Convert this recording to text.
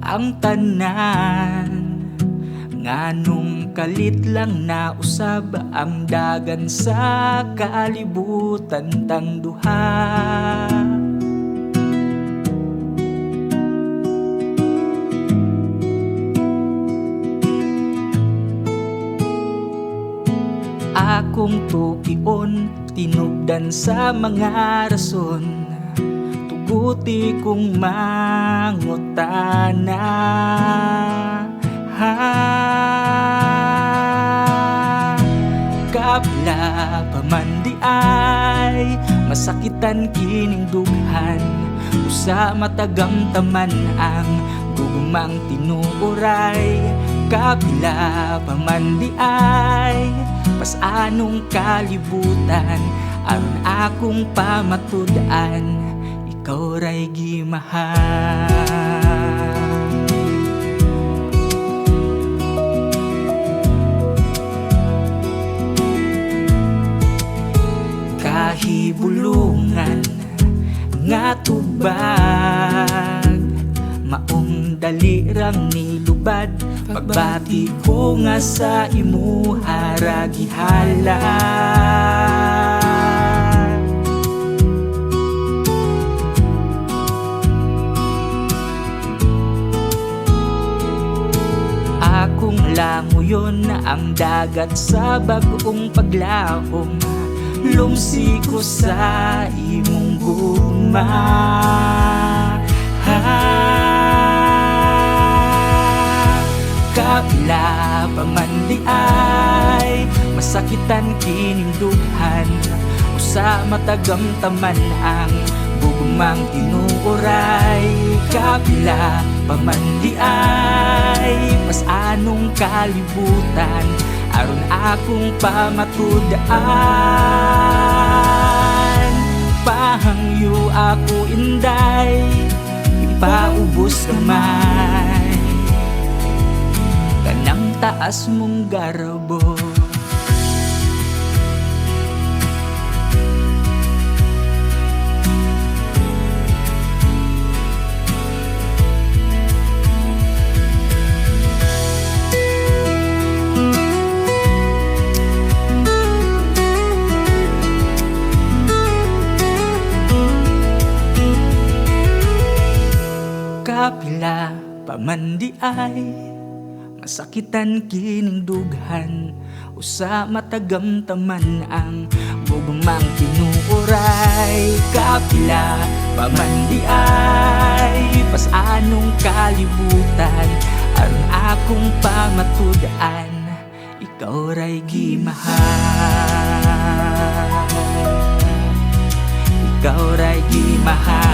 ang tanan. Nganong kalit lang na usab ang dagan sa kalibutan tang duha. Akong tukion, tinubdan sa mga rason, tuguti kong mangutana. Kapila pa man di ay masakitan kining dughan, usa matagam taman ang gugumang tinuoray. Kapila pa man di ay pasanong kalibutan, aron akong pamatud-an, ikaw ray gimahal. Kahibulungan nga tubag, maong dalirang nilubad, pagbati ko nga sa imuha ra gihala. Akong languyon ang dagat sa bagong paglaom, lumsi ko sa imong gugma. Kapila pa man di ay masakitan kining dughan, usa matagam taman ang gugmang tinuoray. Kapila pa man di ay pasanong kalibutan, aron akong pamatud-an. Pahangyo ako inday, ipaubos kamay, kanang taas mong garbo. Kapila pa man di ay masakitan kining dughan, usa matagam taman ang gugmang tinuoray. Kapila pa man di ay pasanong kalibutan, aron akong pamatud-an, ikaw ray gimahal. Ikaw ray gimahal.